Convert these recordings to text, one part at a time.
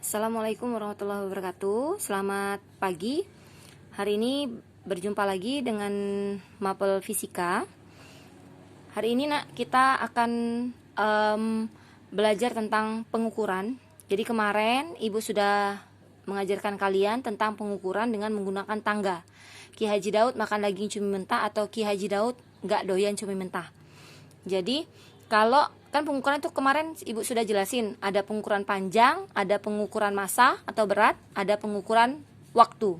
Assalamualaikum warahmatullahi wabarakatuh. Selamat pagi. Hari ini berjumpa lagi dengan mapel fisika. Hari ini kita akan belajar tentang pengukuran. Jadi kemarin Ibu sudah mengajarkan kalian tentang pengukuran dengan menggunakan tangga. Ki Haji Daud makan daging cumi mentah atau Ki Haji Daud nggak doyan cumi mentah. Jadi kalau kan pengukuran itu kemarin Ibu sudah jelasin, ada pengukuran panjang, ada pengukuran massa atau berat, ada pengukuran waktu.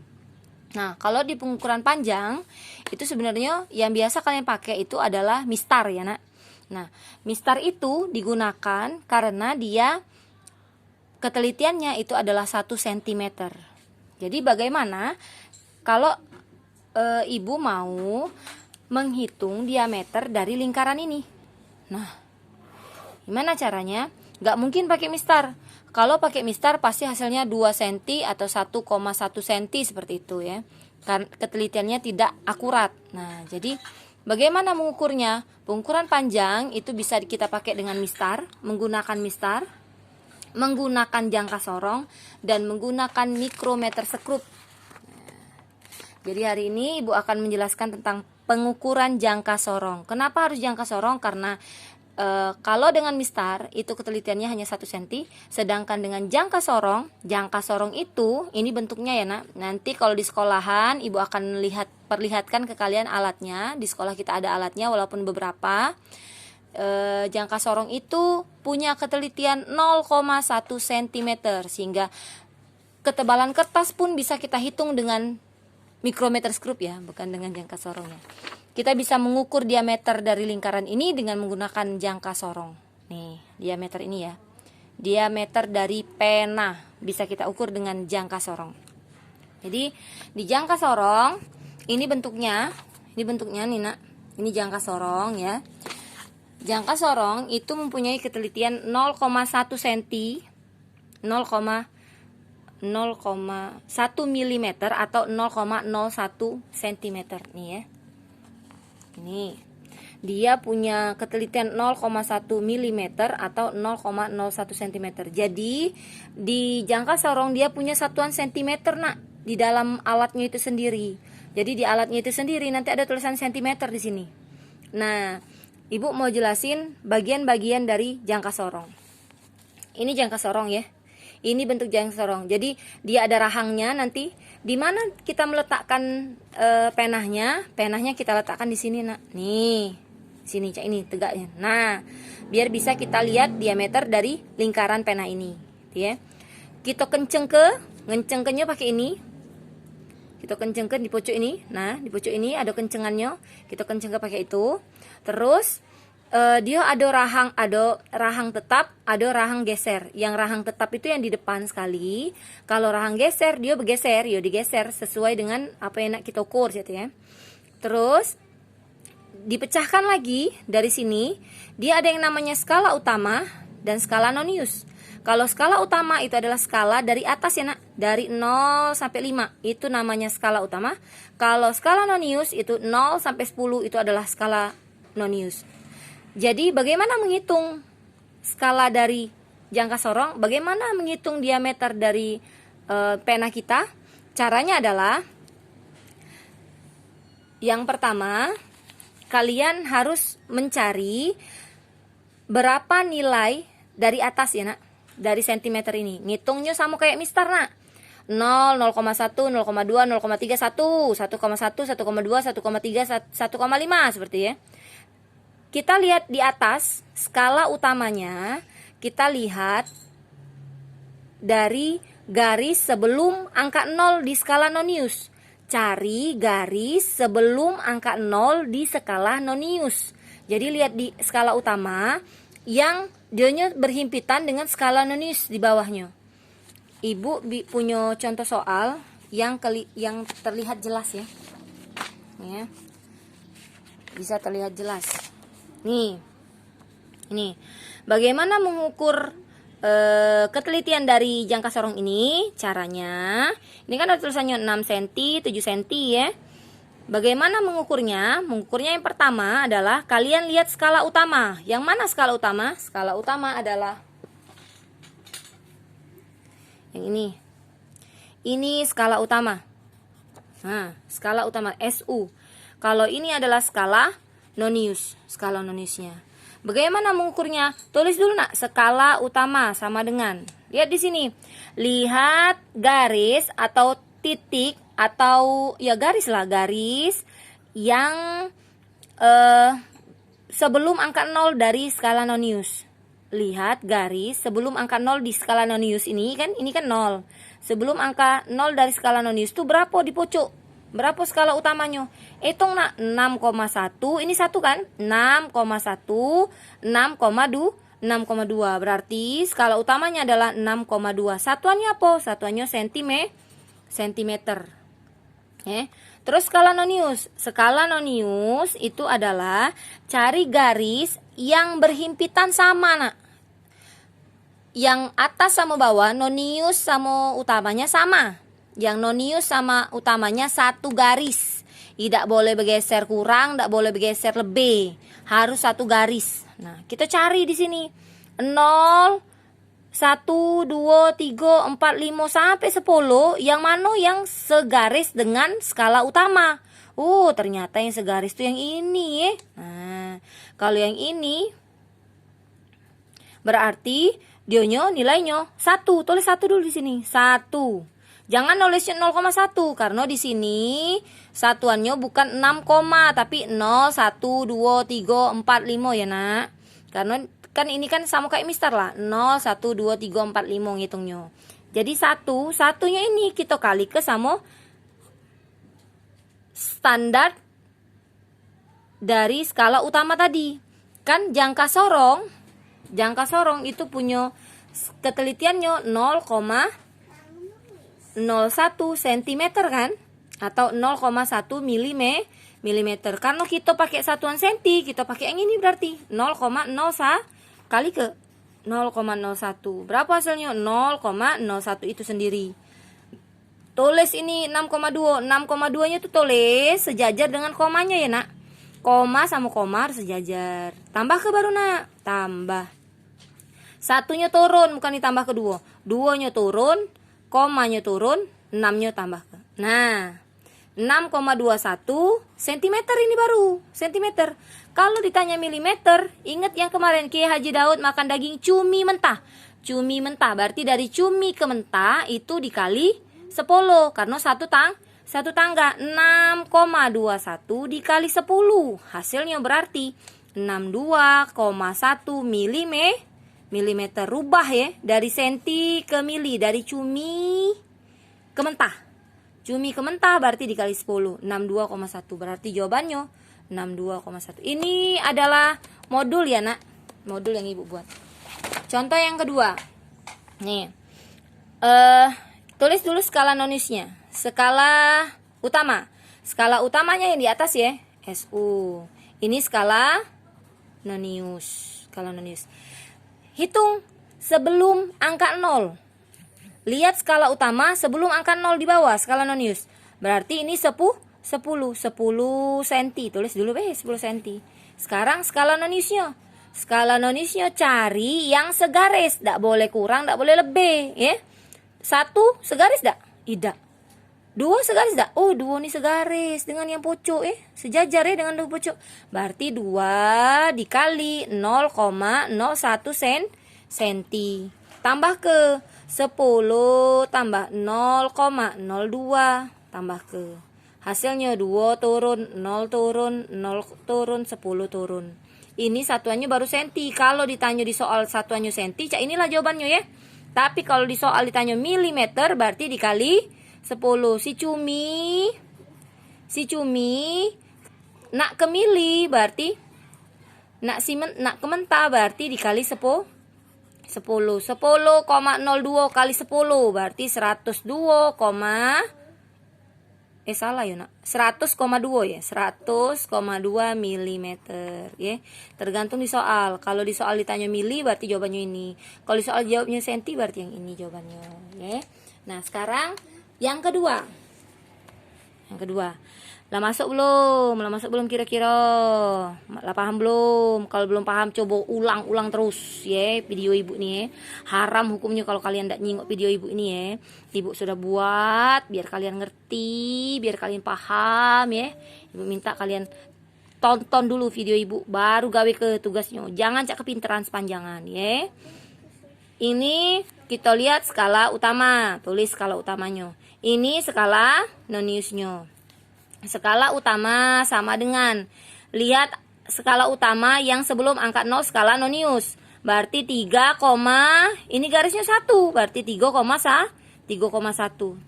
Nah, kalau di pengukuran panjang itu sebenarnya yang biasa kalian pakai itu adalah mistar ya, Nak. Nah, mistar itu digunakan karena dia ketelitiannya itu adalah 1 cm. Jadi bagaimana kalau Ibu mau menghitung diameter dari lingkaran ini? Nah, gimana caranya? Gak mungkin pakai mistar. Kalau pakai mistar pasti hasilnya 2 cm atau 1,1 cm seperti itu ya. Karena ketelitiannya tidak akurat. Nah, jadi bagaimana mengukurnya? Pengukuran panjang itu bisa kita pakai dengan mistar, menggunakan jangka sorong, dan menggunakan mikrometer sekrup. Jadi hari ini Ibu akan menjelaskan tentang pengukuran jangka sorong. Kenapa harus jangka sorong? Karena kalau dengan mistar itu ketelitiannya hanya 1 cm, sedangkan dengan jangka sorong itu ini bentuknya ya, Nak. Nanti kalau di sekolahan Ibu akan perlihatkan ke kalian alatnya. Di sekolah kita ada alatnya walaupun beberapa. Jangka sorong itu punya ketelitian 0,1 cm, sehingga ketebalan kertas pun bisa kita hitung dengan mikrometer skrup ya, bukan dengan jangka sorongnya. Kita bisa mengukur diameter dari lingkaran ini dengan menggunakan jangka sorong. Nih, diameter ini ya. Diameter dari pena bisa kita ukur dengan jangka sorong. Jadi, di jangka sorong ini bentuknya nih, Nak. Ini jangka sorong ya. Jangka sorong itu mempunyai ketelitian 0,1 cm, 0,1 mm atau 0,01 cm nih ya. Ini dia punya ketelitian 0,1 mm atau 0,01 cm. Jadi di jangka sorong dia punya satuan cm, Nak, di dalam alatnya itu sendiri. Jadi di alatnya itu sendiri nanti ada tulisan cm di sini. Nah, Ibu mau jelasin bagian-bagian dari jangka sorong. Ini jangka sorong ya. Ini bentuk jangka sorong. Jadi dia ada rahangnya nanti. Di mana kita meletakkan penahnya? Penahnya kita letakkan di sini, Nak. Nih, sini ini tegaknya. Nah, biar bisa kita lihat diameter dari lingkaran pena ini, ya. Kita ngencengkennya pakai ini. Kita kencengkan di pojok ini. Nah, di pojok ini ada kencengannya. Kita kencengkan pakai itu. Terus dia ada rahang tetap, ada rahang geser. Yang rahang tetap itu yang di depan sekali. Kalau rahang geser, dia bergeser, ya digeser sesuai dengan apa yang nak kita ukur gitu ya. Terus dipecahkan lagi dari sini, dia ada yang namanya skala utama dan skala nonius. Kalau skala utama itu adalah skala dari atas ya, Nak, dari 0 sampai 5 itu namanya skala utama. Kalau skala nonius itu 0 sampai 10 itu adalah skala nonius. Jadi bagaimana menghitung skala dari jangka sorong? Bagaimana menghitung diameter dari pena kita? Caranya adalah yang pertama, kalian harus mencari berapa nilai dari atas ya, Nak, dari sentimeter ini. Ngitungnya sama kayak mistar, Nak. 0, 0,1, 0,2, 0,3, 1, 1,1, 1,2, 1,3, 1,5 seperti ya. Kita lihat di atas skala utamanya, kita lihat dari garis sebelum angka 0 di skala nonius. Cari garis sebelum angka 0 di skala nonius. Jadi lihat di skala utama yang dianya berhimpitan dengan skala nonius di bawahnya. Ibu punya contoh soal yang terlihat jelas ya. Ya. Bisa terlihat jelas. Nih, ini bagaimana mengukur ketelitian dari jangka sorong ini? Caranya, ini kan ada tulisannya 6 cm, 7 cm ya. Bagaimana mengukurnya? Mengukurnya yang pertama adalah kalian lihat skala utama. Yang mana skala utama? Skala utama adalah Yang ini skala utama. Nah, skala utama SU. Kalau ini adalah skala nonius, skala noniusnya. Bagaimana mengukurnya? Tulis dulu nak, skala utama sama dengan. Lihat di sini. Lihat garis atau titik atau ya garis lah, garis yang sebelum angka 0 dari skala nonius. Lihat garis sebelum angka 0 di skala nonius ini kan 0. Sebelum angka 0 dari skala nonius itu berapa di pojok? Berapa skala utamanya? Hitung nak, 6,1. Ini 1 kan? 6,1, 6,2. Berarti skala utamanya adalah 6,2. Satuannya apa? Satuannya sentimeter. Terus skala nonius. Skala nonius itu adalah cari garis yang berhimpitan sama nak. Yang atas sama bawah, nonius sama utamanya sama. Yang nonius sama utamanya satu garis. Tidak boleh bergeser kurang, tidak boleh bergeser lebih. Harus satu garis. Nah, kita cari di sini. 0, 1, 2, 3, 4, 5 sampai 10. Yang mana yang segaris dengan skala utama? Ternyata yang segaris itu yang ini. Nah, kalau yang ini berarti dionya nilainya 1. Tulis 1 dulu di sini. 1. Jangan nulisnya 0,1 karena di sini satuannya bukan 6, tapi 0, 1, 2, 3, 4, 5 ya nak. Karena kan ini kan sama kayak mister lah. 0, 1, 2, 3, 4, 5 ngitungnya. Jadi satunya ini kita kali ke sama standar dari skala utama tadi. Kan jangka sorong itu punya ketelitiannya 0,01 cm kan, atau 0,1 milimeter. Karena kita pakai satuan senti, kita pakai yang ini berarti 0,01 kali ke 0,01. Berapa hasilnya? 0,01 itu sendiri. Tulis ini 6,2. 6,2 nya tuh tulis sejajar dengan komanya ya nak. Koma sama koma harus sejajar. Tambah ke baru nak. Tambah. Satunya turun, bukan ditambah ke dua. Duanya turun, komanya turun, 6-nya tambah ke. Nah, 6,21 cm ini baru. Centimeter. Kalau ditanya milimeter, ingat yang kemarin Kiai Haji Daud makan daging cumi mentah. Cumi mentah, berarti dari cumi ke mentah itu dikali 10. Karena satu tangga. 6,21 dikali 10. Hasilnya berarti 62,1 milimeter. Rubah ya, dari senti ke mili, dari cumi ke mentah. Cumi ke mentah berarti dikali 10, 62,1. Berarti jawabannya 62,1. Ini adalah modul ya nak, modul yang ibu buat. Contoh yang kedua. Nih, tulis dulu skala noniusnya. Skala utama. Skala utamanya yang di atas ya, SU. Ini skala nonius. Skala nonius. Hitung sebelum angka 0. Lihat skala utama sebelum angka 0 di bawah, skala nonius. Berarti ini 10 cm. Tulis dulu 10 cm. Sekarang skala noniusnya. Skala noniusnya cari yang segaris, tidak boleh kurang, tidak boleh lebih, ya. 1 segaris tidak? Tidak. 2 segaris tidak? 2 nih segaris dengan yang pojok, sejajar ya dengan 2 pojok. Berarti 2 dikali 0,01 cm. Tambah ke 10 tambah 0,02 tambah ke. Hasilnya 2 turun, 0 turun, 0 turun, 10 turun. Ini satuannya baru senti. Kalau ditanya di soal satuannya senti, inilah jawabannya ya. Tapi kalau di soal ditanya milimeter, berarti dikali 10. Si cumi nak ke mili berarti nak ke mentah berarti dikali 10. 10,02 kali 10 berarti 102, salah ya nak. 100,2 ya. 100,2 milimeter ya. Tergantung di soal. Kalau di soal ditanya mili berarti jawabannya ini. Kalau di soal jawabnya senti berarti yang ini jawabannya ya. Nah, sekarang yang kedua. Lah masuk belum? Lah masuk belum kira-kira? Lah paham belum? Kalau belum paham coba ulang-ulang terus ya video ibu nih ya. Haram hukumnya kalau kalian tidak nyingok video ibu ini ya. Ibu sudah buat biar kalian ngerti, biar kalian paham ya. Ibu minta kalian tonton dulu video ibu baru gawe ke tugasnya. Jangan cak kepinteran sepanjangan ya. Ini kita lihat skala utama, tulis skala utamanya. Ini skala noniusnya. Skala utama sama dengan, lihat skala utama yang sebelum angka 0 skala nonius. Berarti 3, ini garisnya 1, berarti 3,1. 3,1.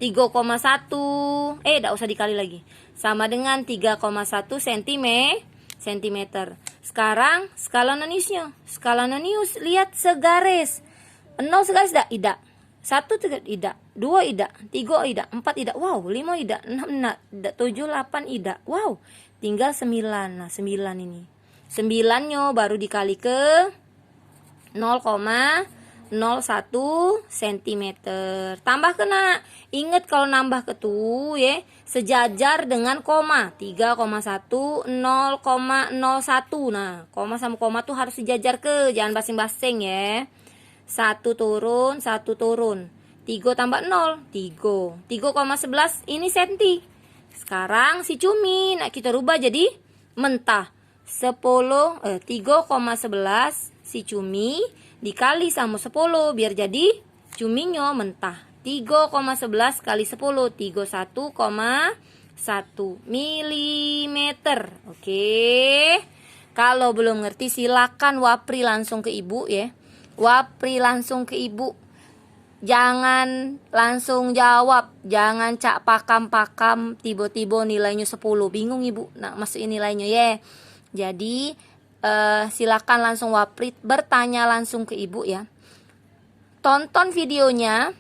Enggak usah dikali lagi. Sama dengan 3,1 cm. Sekarang skala noniusnya. Skala nonius lihat segaris. 0 segaris tidak. 1 tidak, 2 tidak, 3 tidak, 4 tidak, wow, 5 tidak, 6 tidak, 7, 8 tidak, wow, tinggal 9, nah 9 ini, 9-nya baru dikali ke 0,01 cm, tambah kena, ingat kalau nambah ke tuh ya, sejajar dengan koma, 3,1, 0,01, nah, koma sama koma tuh harus sejajar ke, jangan basing-basing ya. 1 turun 3 tambah 0 3,11 ini senti. Sekarang si cumi nak kita rubah jadi mentah 3,11 si cumi dikali sama 10 biar jadi cuminya mentah 3,11 kali 10 31,1 milimeter. Oke, kalau belum ngerti silakan wapri langsung ke ibu ya. Wapri langsung ke ibu, jangan langsung jawab, jangan cak pakam-pakam tiba-tiba nilainya 10, bingung ibu nak masukin nilainya ya. Jadi silakan langsung wapri bertanya langsung ke ibu ya. Tonton videonya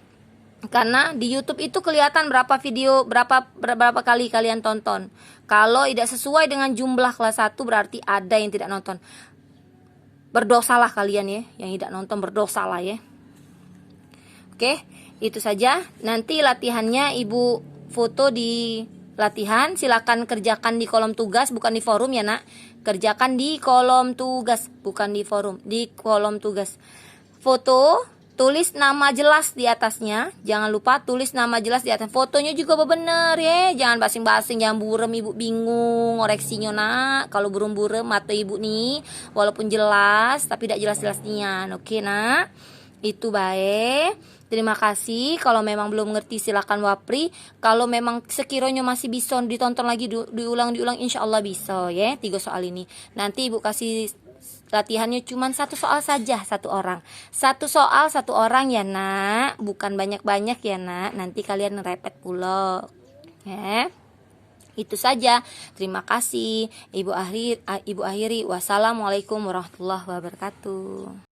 karena di YouTube itu kelihatan berapa video, berapa kali kalian tonton. Kalau tidak sesuai dengan jumlah kelas 1 berarti ada yang tidak nonton. Berdosalah kalian ya, yang tidak nonton berdosalah ya. Oke, itu saja. Nanti latihannya ibu foto di latihan, silakan kerjakan di kolom tugas, bukan di forum ya nak. Kerjakan di kolom tugas, bukan di forum, di kolom tugas. Foto, tulis nama jelas di atasnya. Jangan lupa tulis nama jelas di atas. Fotonya juga bener ya. Jangan basing-basing, jangan burem, ibu bingung ngoreksinya nak. Kalau burem-burem mata ibu nih, walaupun jelas tapi tidak jelas-jelas nian. Oke nak, itu baik. Terima kasih. Kalau memang belum ngerti silakan wapri. Kalau memang sekiranya masih bisa ditonton lagi, diulang insya Allah bisa ya 3 soal ini. Nanti ibu kasih latihannya cuma 1 soal saja, 1 orang. 1 soal 1 orang ya nak, bukan banyak-banyak ya nak. Nanti kalian repet pula ya. Itu saja. Terima kasih. Ibu akhiri. Wassalamualaikum warahmatullahi wabarakatuh.